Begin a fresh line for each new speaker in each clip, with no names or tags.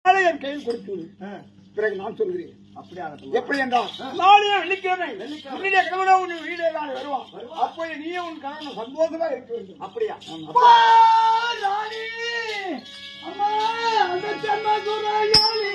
என் கையில் கொடுத்து பிறகு நான் சொல்கிறேன்.
அப்படியா?
எப்படி என்றால் நாளே வெள்ளிக்கிழமை உன்னுடைய கணவன் உன் வீடே நாளை வருவான். அப்போ நீயே உன் கணவன் சந்தோஷமா இருக்க வேண்டும்.
அப்படியா?
ராணி அம்மா அந்த ஜன்மதுரையாளி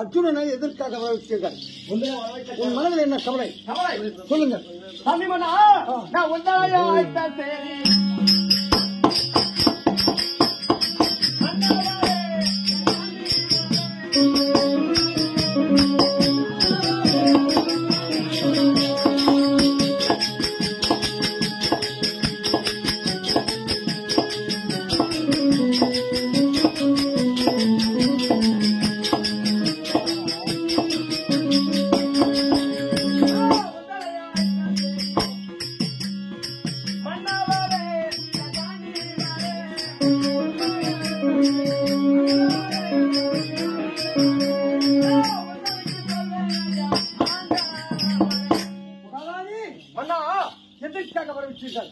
அர்ஜுனனை எதற்காக வரவழைத்தீர்கள்? உன் மனதில் என்ன கவலை? சொல்லுங்க.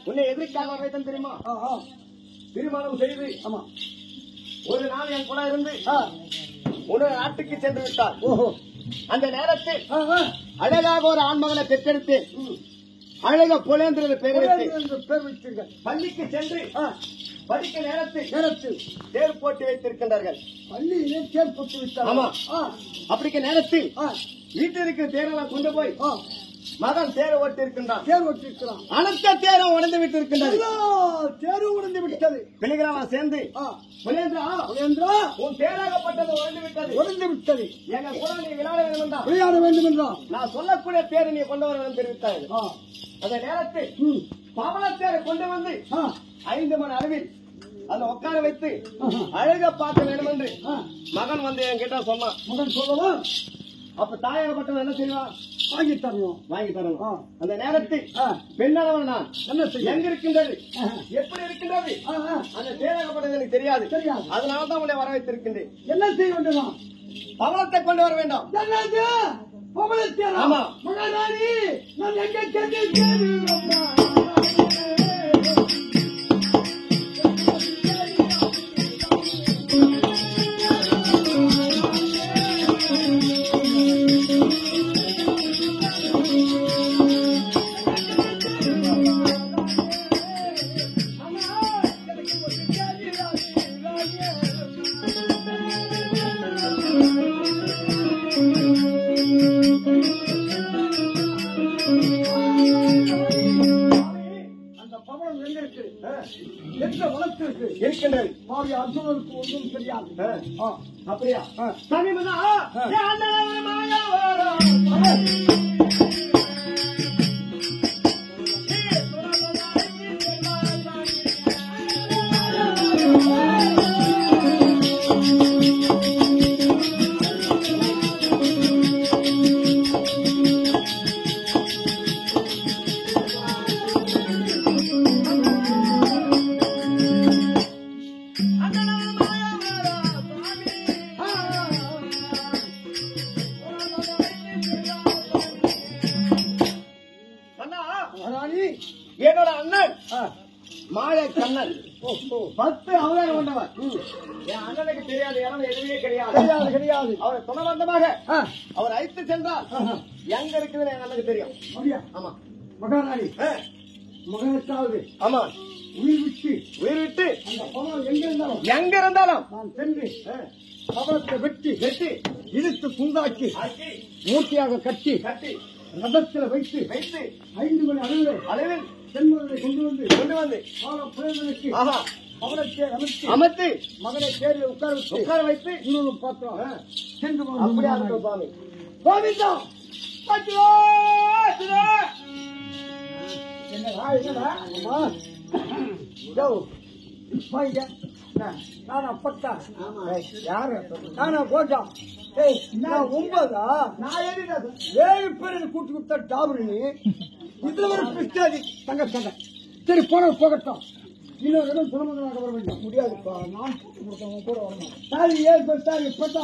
உன்னை எதற்காக வரவேற்றம் தெரியுமா? திருமணம் செய்து ஒரு நாள் என் கூட இருந்து ஒரு நாட்டுக்கு சென்று விட்டார். அந்த நேரத்தில் அழகாக ஒரு ஆண்மகனை பெற்றெடுத்து அழக புலேந்திர பேர் வைத்தீர்கள். பள்ளிக்கு சென்று படிக்க நேரத்தில் தேர் போட்டு வைத்திருக்கின்றார்கள்.
பள்ளியிலே தேர் போட்டு விட்டார்.
ஆமா. அப்படிக்கு நேரத்தில் வீட்டில் இருக்கிற தேரெல்லாம் கொண்டு போய் மகன் தேர ஓட்டி இருக்கின்றான்.
தேர் ஓட்டிருக்கிறான்.
அனைத்த தேரம் உடைந்து விட்டு இருக்கின்றது.
தேரும் உடைந்து விட்டது.
பிள்ளைகளாம் சேர்ந்து புலேந்திரா உன் தேராகப்பட்டது உடைந்து விட்டது. எங்க கூட நீ விளையாட வேண்டும் என்றான். நான் சொல்லக்கூடிய தேரை நீ கொண்டு வர வேண்டும் தெரிவித்தார்கள். அந்த நேரத்தில் பவளத்தேரை கொண்டு வந்து 5 மணி அளவில் அந்த உட்கார வைத்து அழக பார்க்க வேண்டும் என்று மகன் வந்து என்கிட்ட சொன்னான்.
மகன் சொல்லவும்
அப்ப தாயாகப்பட்டவன் என்ன செய்வான்?
வாங்கி தரணும்.
அந்த நேரத்தில் பெண்ணானவன் நான் எங்க இருக்கின்றது, எப்படி இருக்கின்றது, அந்த தேராகப்பட்டது எனக்கு தெரியாது. அதனாலதான் உன்னை வர வைத்திருக்கின்றேன்.
என்ன செய்ய வேண்டும்?
பவளத்தை கொண்டு வர வேண்டும்.
ஆமா மகாராணி, நான் எங்க சென்று
இருக்கின்றது.
அர்ஜுனனுக்கு ஒன்றும் தெரியாது.
அப்படியா? என்னோட அண்ணன் மாய கண்ணன் 10 அவதாரம் கொண்டவர். என் அண்ணனுக்கு தெரியாத இடம் எதுவுமே கிடையாது. அவர் துணவந்தமாக அவர் அழைத்து சென்றால் எங்க இருக்குதுன்னு என் அண்ணனுக்கு தெரியும். ஆமா மகாராணி மகனுக்காவது ஆமா உயிர் விட்டு அந்த பணம் எங்க இருந்தாலும் நான் சென்று பவனத்தை வெட்டி இழுத்து குந்தாக்கி மூட்டையாக கட்டி ரதத்தில் வைத்து 5 மணி அளவில் செல்வதை கொண்டு வந்து புலவனுக்கு அவனத்தை அமர்த்தி மகனை தேர்வில் உட்கார வைத்து இன்னொரு பாத்திரம் சென்று அப்படியே சுவாமி கோவிந்தா நானா பட்டா யாரு நானா போட்டா 9 நான் 7 பேர் கூட்டு கொடுத்தா டாபுரி இதுல ஒரு பிஸ்டாதி தங்க சரி போகட்டும் இன்னொரு இடம் சுலமங்களாக வர வேண்டாம் முடியாதுப்பா நான் கூட வரணும் சாரி 7 பேர் சாரி பட்டா